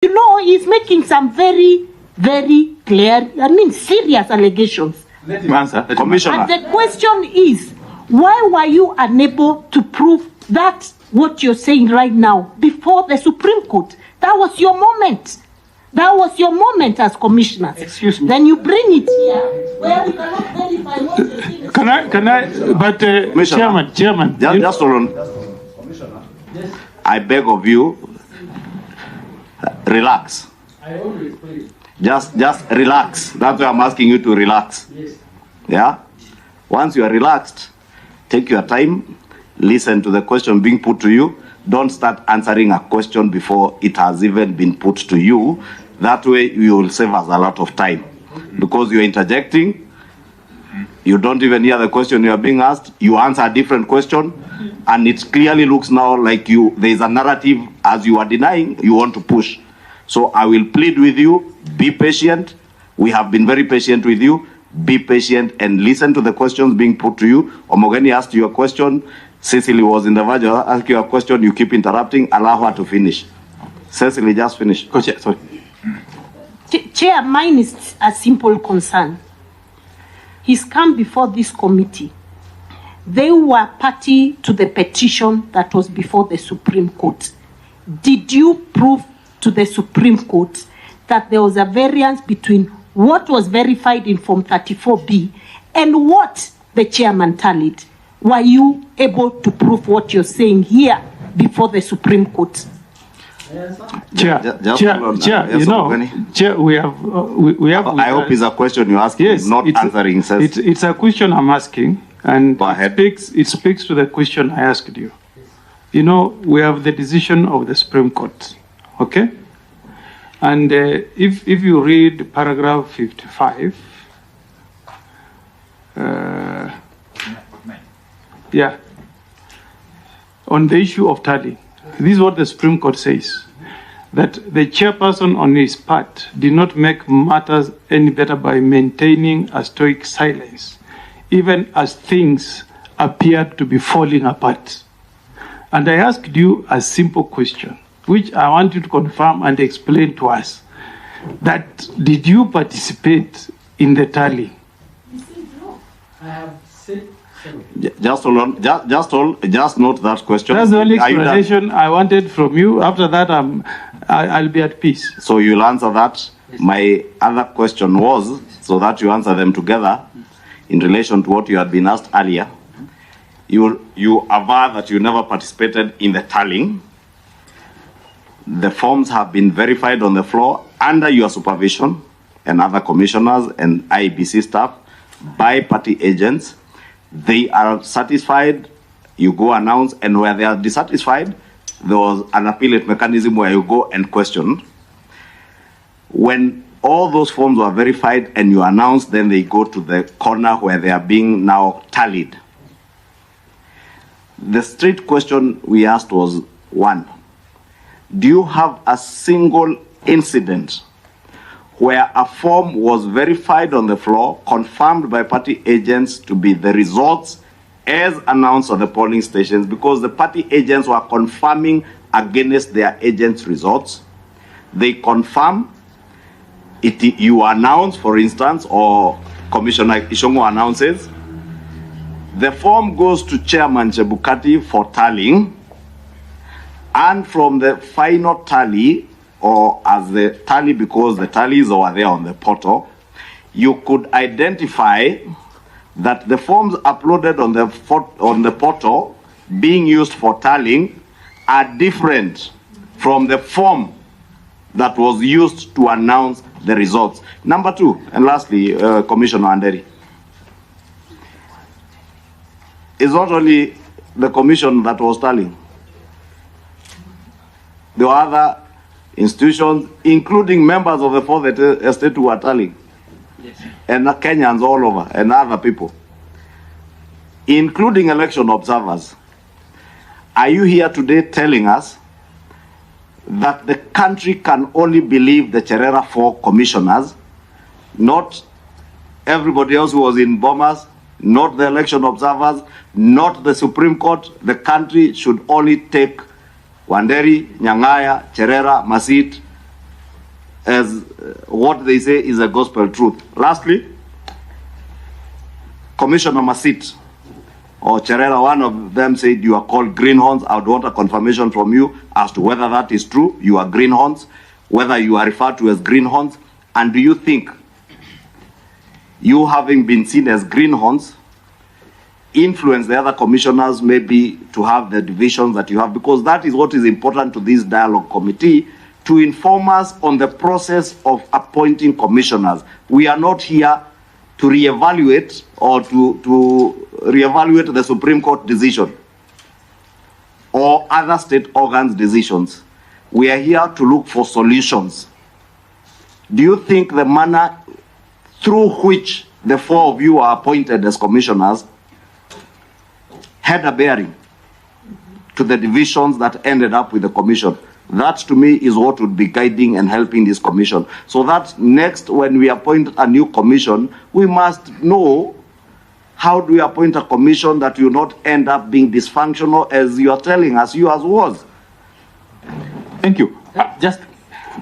You know, he's making some very, very clear, serious allegations. Let him answer. Commissioner. And the question is, why were you unable to prove that what you're saying right now before the Supreme Court? That was your moment. That was your moment as commissioner. Excuse me. Then you bring it here where we cannot verify what you're saying. Can I, but Chairman. Just hold on. Commissioner. I beg of you, relax. I always play. Just relax. That's why I'm asking you to relax. Yes. Yeah? Once you are relaxed, take your time, listen to the question being put to you. Don't start answering a question before it has even been put to you. That way you will save us a lot of time. Because you're interjecting, you don't even hear the question you are being asked, you answer a different question, and it clearly looks now like there is a narrative, as you are denying, you want to push. So I will plead with you, be patient. We have been very patient with you. Be patient and listen to the questions being put to you. Omogeni asked you a question. Cecily was in the verge of asking you a question. You keep interrupting. Allow her to finish. Cecily, just finish. Sorry. Chair, mine is a simple concern. He's come before this committee. They were party to the petition that was before the Supreme Court. Did you prove to the Supreme Court that there was a variance between what was verified in Form 34B and what the chairman tallied? Were you able to prove what you're saying here before the Supreme Court? Chair, we have. I hope it's a question you ask. Yes, not answering. It's a question I'm asking, and go ahead. It speaks to the question I asked you. You know, we have the decision of the Supreme Court, okay? And if you read paragraph 55, on the issue of tally, this is what the Supreme Court says, that the chairperson on his part did not make matters any better by maintaining a stoic silence, even as things appeared to be falling apart. And I asked you a simple question, which I want you to confirm and explain to us, that did you participate in the tally? I have said so. Just hold on. Just note that question. That's the only explanation I wanted from you. After that, I'll be at peace. So you'll answer that. My other question was, so that you answer them together, in relation to what you had been asked earlier. You aver that you never participated in the tallying. The forms have been verified on the floor under your supervision and other commissioners and IEBC staff by party agents. They are satisfied, you go announce, and where they are dissatisfied, there was an appellate mechanism where you go and question. When all those forms were verified and you announce, then they go to the corner where they are being now tallied. The straight question we asked was, one, do you have a single incident where a form was verified on the floor, confirmed by party agents to be the results as announced on the polling stations, because the party agents were confirming against their agents' results? They confirm it, you announce, for instance, or Commissioner Ishongo announces, the form goes to Chairman Chebukati for tallying, and from the final tally, or as the tally, because the tallies are there on the portal, you could identify that the forms uploaded on the portal being used for tallying are different from the form that was used to announce the results. Number two, and lastly, Commissioner Anderi, it's not only the commission that was tallying. There were other institutions, including members of the Fourth Estate who were tallying. Yes. And Kenyans all over, and other people, including election observers. Are you here today telling us that the country can only believe the Cherera 4 commissioners, not everybody else who was in Bomas, not the election observers, not the Supreme Court? The country should only take Wanderi, Nyang'aya, Cherera, Masit, as what they say is a gospel truth. Lastly, Commissioner Masit or Cherera, one of them said you are called greenhorns. I would want a confirmation from you as to whether that is true. You are greenhorns, whether you are referred to as greenhorns, and do you think you having been seen as greenhorns influence the other commissioners maybe to have the divisions that you have? Because that is what is important to this dialogue committee, to inform us on the process of appointing commissioners. We are not here to reevaluate or to reevaluate the Supreme Court decision or other state organs' decisions. We are here to look for solutions. Do you think the manner through which the four of you are appointed as commissioners had a bearing to the divisions that ended up with the commission? That, to me, is what would be guiding and helping this commission. So that next, when we appoint a new commission, we must know how do we appoint a commission that will not end up being dysfunctional, as you are telling us yours was. Thank you. Just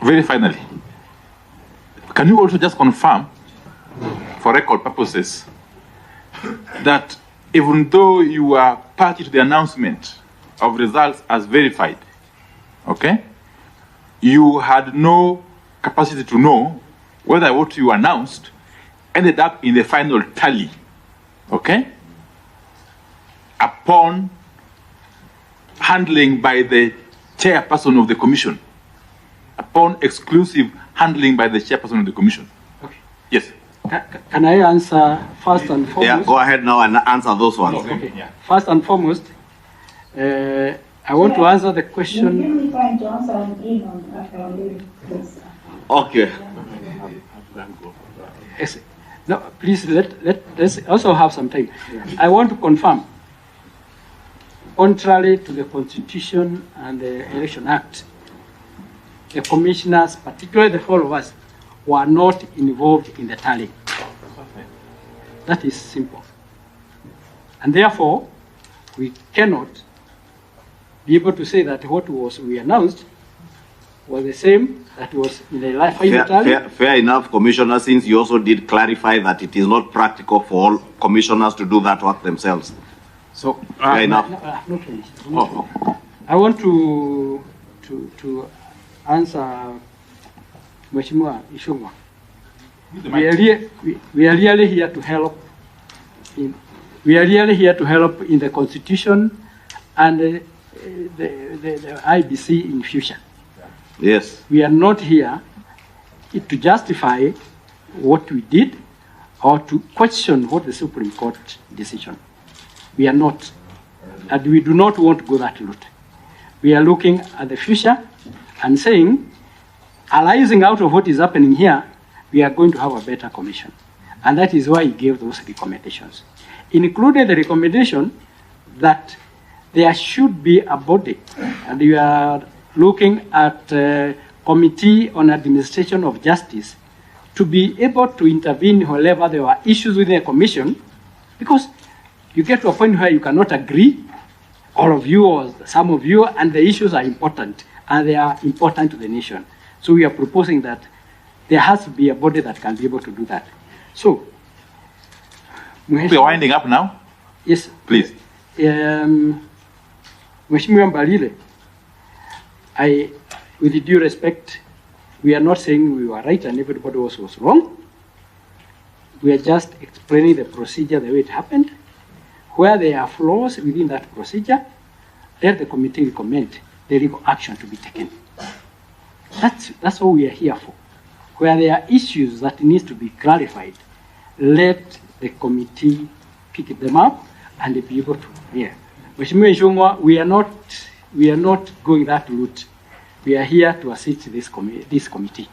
very finally, can you also just confirm, for record purposes, that even though you are party to the announcement of results as verified, okay, you had no capacity to know whether what you announced ended up in the final tally, okay, upon handling by the chairperson of the commission, upon exclusive handling by the chairperson of the commission. Okay. Yes. Can I answer first and foremost? Yeah, go ahead now and answer those ones. Okay. Yeah. First and foremost, I want to answer the question. Give me time to answer and in on please. Okay. Yes. No, please let's also have some time. I want to confirm, contrary to the Constitution and the Election Act, the commissioners, particularly the four of us, were not involved in the tally. That is simple. And therefore, we cannot be able to say that what we announced was the same that was in the final tally. Fair enough, Commissioner, since you also did clarify that it is not practical for all commissioners to do that work themselves. So, fair enough. Not finished. I want to answer Mheshimiwa Ishungwa. We are really here to help. We are really here to help in the Constitution and the IBC in future. Yes. We are not here to justify what we did or to question what the Supreme Court decision. We are not, and we do not want to go that route. We are looking at the future and saying, arising out of what is happening here, we are going to have a better commission. And that is why he gave those recommendations. Included the recommendation that there should be a body, and we are looking at a Committee on Administration of Justice to be able to intervene wherever there are issues within a commission, because you get to a point where you cannot agree, all of you or some of you, and the issues are important, and they are important to the nation. So we are proposing that there has to be a body that can be able to do that. So, we are winding up now? Yes. Please. Mheshimiwa Mbalile, with due respect, we are not saying we were right and everybody else was wrong. We are just explaining the procedure the way it happened. Where there are flaws within that procedure, let the committee recommend the legal action to be taken. That's what we are here for. Where there are issues that need to be clarified, let the committee pick them up and be able to. Yeah. Mheshimiwa Ishungwa, we are not going that route. We are here to assist this committee.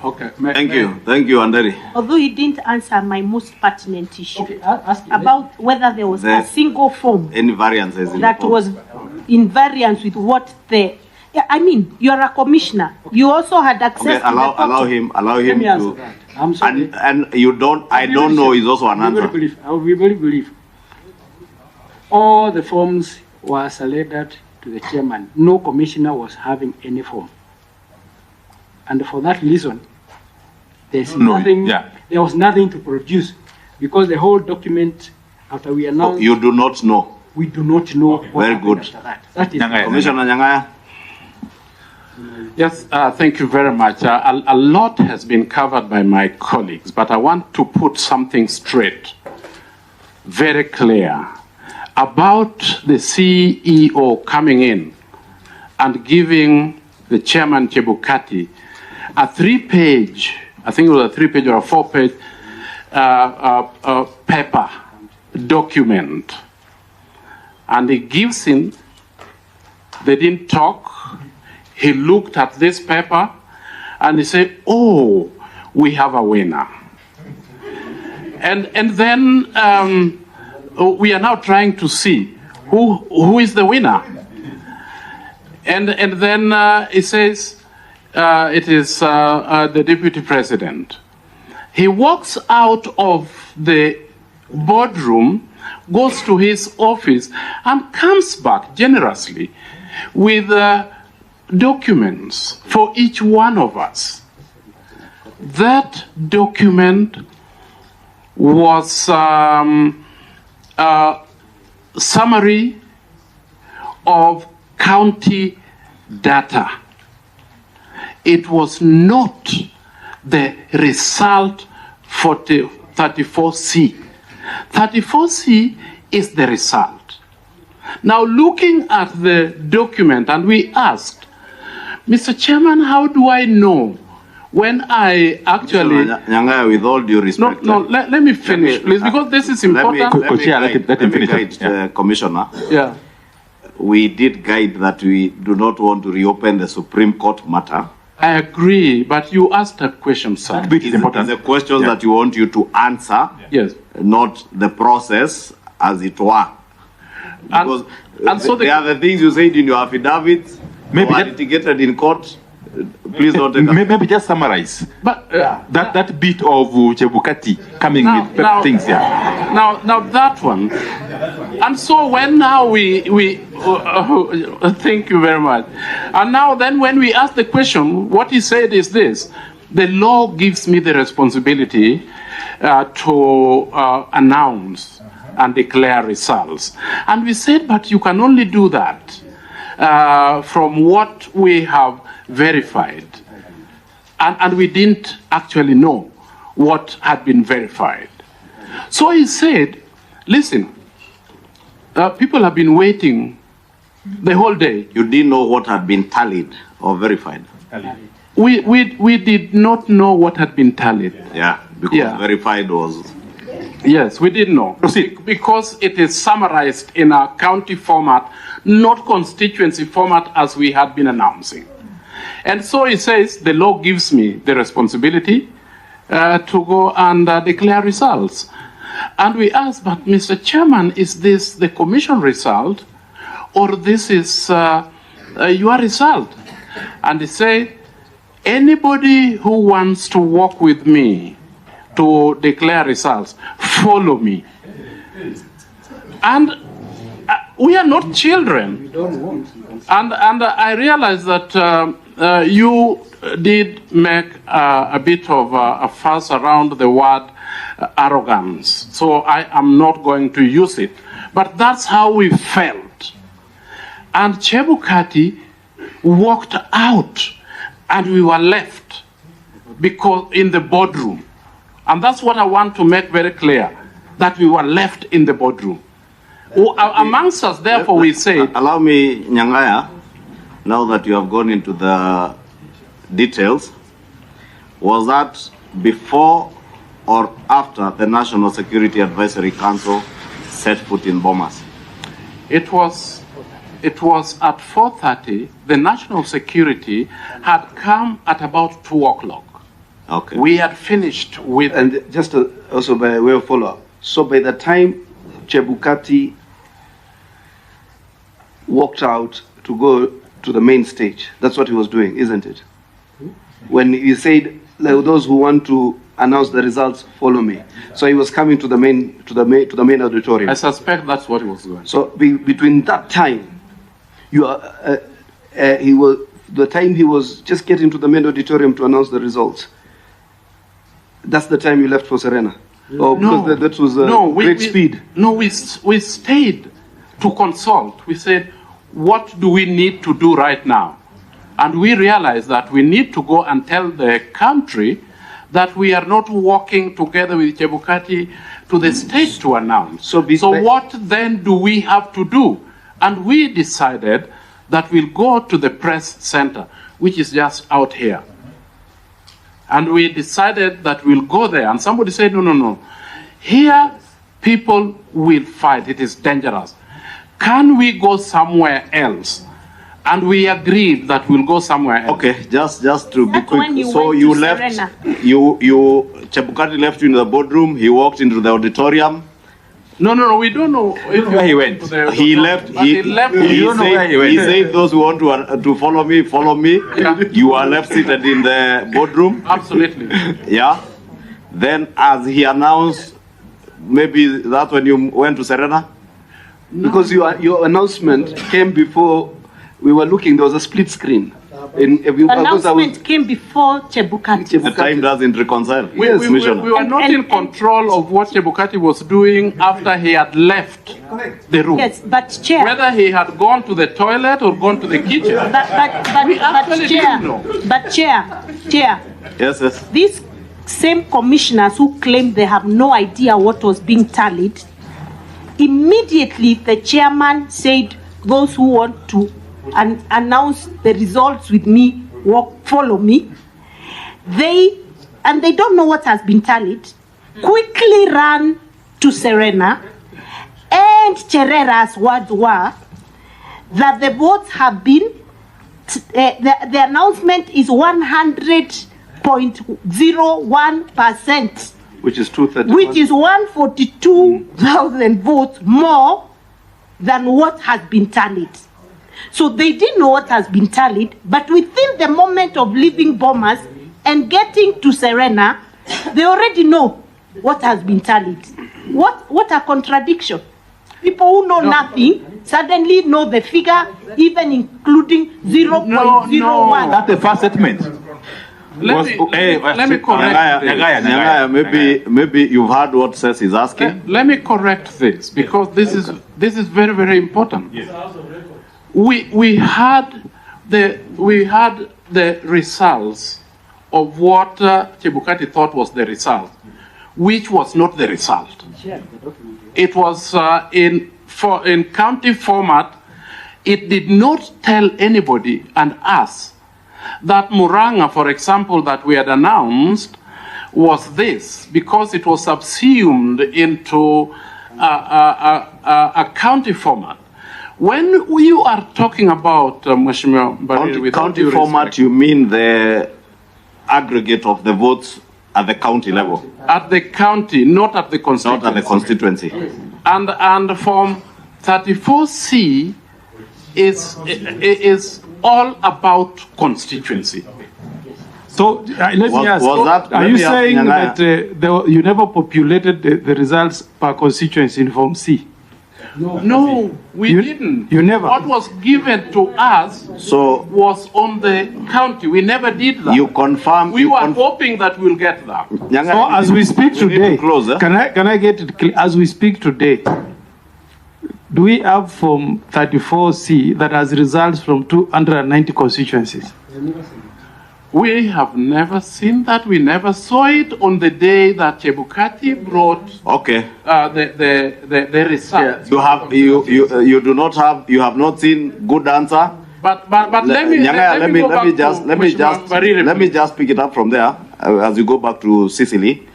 Okay. Thank you, Anderi. Although he didn't answer my most pertinent issue About whether there was a single form any variances that was in variance with what the. Yeah, I mean, you are a commissioner. You also had access okay, to the allow him Let me answer to. that. I'm sorry. And you don't. I don't know. Is also an answer. I will very believe. All the forms were selected to the chairman. No commissioner was having any form. And for that reason, there's No, nothing, yeah. there was nothing to produce, because the whole document, after we announced, You do not know. we do not know what Very happened good. after that. That is Nyangaya. Commissioner Nyangaya? Yes, thank you very much. A lot has been covered by my colleagues, but I want to put something straight, very clear, about the CEO coming in and giving the chairman Chebukati a 3-page, I think it was a 3-page or a 4-page paper document. And he gives him, they didn't talk. He looked at this paper and he said, oh, we have a winner. And then we are now trying to see who is the winner. And then he says it is the deputy president. He walks out of the boardroom, goes to his office, and comes back generously with documents for each one of us. That document was a summary of county data. It was not the result for the 34C. 34C is the result. Now, looking at the document, and we asked, Mr. Chairman, how do I know when I actually... Nyangaya, with all due respect. Let me finish, please, because this is important. Let him finish. Commissioner. Yeah. We did guide that we do not want to reopen the Supreme Court matter. I agree, but you asked a question, sir. Bit is important. It's a question that you want you to answer, Yes. not the process as it were. Because and so there are the things you said in your affidavits, Maybe or that- litigated in court. Please don't take Maybe just summarize But that bit of Chebukati coming with things here. Now that one, and so when now we thank you very much, and now then when we ask the question, what he said is this: the law gives me the responsibility to announce and declare results, and we said, but you can only do that from what we have verified. And we didn't actually know what had been verified. So he said, listen, people have been waiting the whole day. You didn't know what had been tallied or verified. We did not know what had been tallied. Yeah, because verified was... Yes, we didn't know. Because it is summarized in a county format, not constituency format as we had been announcing. And so he says, the law gives me the responsibility to go and declare results. And we asked, but Mr. Chairman, is this the commission result or this is your result? And he said, anybody who wants to work with me to declare results, follow me. And we are not children. And I realize that you did make a bit of a fuss around the word arrogance. So I am not going to use it. But that's how we felt. And Chebukati walked out and we were left because in the boardroom. And that's what I want to make very clear, that we were left in the boardroom. Amongst us, therefore, we say... Allow me, Nyangaya, now that you have gone into the details, was that before or after the National Security Advisory Council set foot in Bomas? It was at 4:30. The National Security had come at about 2 o'clock. Okay. We had finished with... And just also by way of follow-up, so by the time Chebukati walked out to go to the main stage, that's what he was doing, isn't it? When he said, those who want to announce the results, follow me. So he was coming to the main auditorium. I suspect that's what he was doing. So between that time, he was the time he was just getting to the main auditorium to announce the results, that's the time you left for Serena? Oh, because that was great speed. No, we stayed to consult. We said, what do we need to do right now? And we realized that we need to go and tell the country that we are not working together with Chebukati to the state to announce. So what then do we have to do? And we decided that we'll go to the press center, which is just out here. And we decided that we'll go there. And somebody said, no. Here, people will fight. It is dangerous. Can we go somewhere else? And we agreed that we'll go somewhere else. Okay, just to be That's when quick. you So went you to left, Serena. Chebukati left you in the boardroom, he walked into the auditorium. No, we don't know where he went. He left. He left. He said, those who want to follow me, follow me. Yeah. You are left seated in the boardroom. Absolutely. Yeah. Then, as he announced, maybe that's when you went to Serena. Because your announcement came before we were looking. There was a split screen. Announcement came before Chebukati. The time doesn't reconcile. We were not in control of what Chebukati was doing after he had left the room. Yes, but Chair. Whether he had gone to the toilet or gone to the kitchen. But Chair. Yes. These same commissioners who claim they have no idea what was being tallied, immediately the chairman said those who want to announce the results with me, follow me. They don't know what has been tallied, quickly ran to Serena, and Cherera's words were that the votes have been, the announcement is 100.01%. Which is 231. Which is 142,000 votes more than what has been tallied. So they didn't know what has been tallied, but within the moment of leaving Bomas and getting to Serena, they already know what has been tallied. What a contradiction. People who know nothing suddenly know the figure, even including 0.01. That's the first statement. Let me correct Nyangaya, maybe you've heard what Seth is asking. Let me correct this, because this is very, very important. We had the results of what Chebukati thought was the result, which was not the result. It was in county format. It did not tell anybody and us that Muranga, for example, that we had announced was this, because it was subsumed into a county format. When you are talking about Mheshimiwa Bariri, county format, you mean the aggregate of the votes at the county level? At the county, not at the constituency. Not at the constituency. And Form 34C is all about constituency. So let me ask, are you saying that you never populated the results per constituency in Form C? No, we didn't. You never? What was given to us was on the county. We never did that. You confirm. We were hoping that we'll get that. So as we speak today, can I get it clear? As we speak today, do we have Form 34C that has results from 290 constituencies? We have never seen that. We never saw it on the day that Chebukati brought the results. You do not have. You have not seen good answer. But let me just pick it up from there as you go back to Sicily.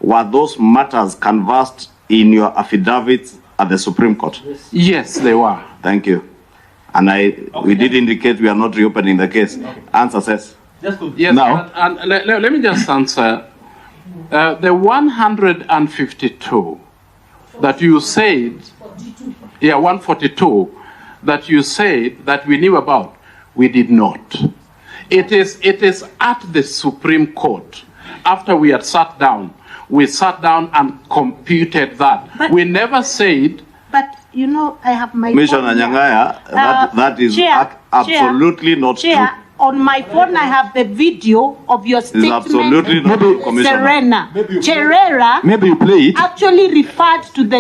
Were those matters canvassed in your affidavits at the Supreme Court? Yes, they were. Thank you. And we did indicate we are not reopening the case. Answer says. Yes, now, and let me just answer. The 152 that you said, 142 that you said that we knew about, we did not. It is at the Supreme Court. After we had sat down, we sat down and computed that. But we never said. But you know, I have my. Commissioner Nyangaya, that is absolutely not true. on my phone, I have the video of your statement. absolutely not true, Commissioner. Serena. Cherera Maybe you play it. actually referred to the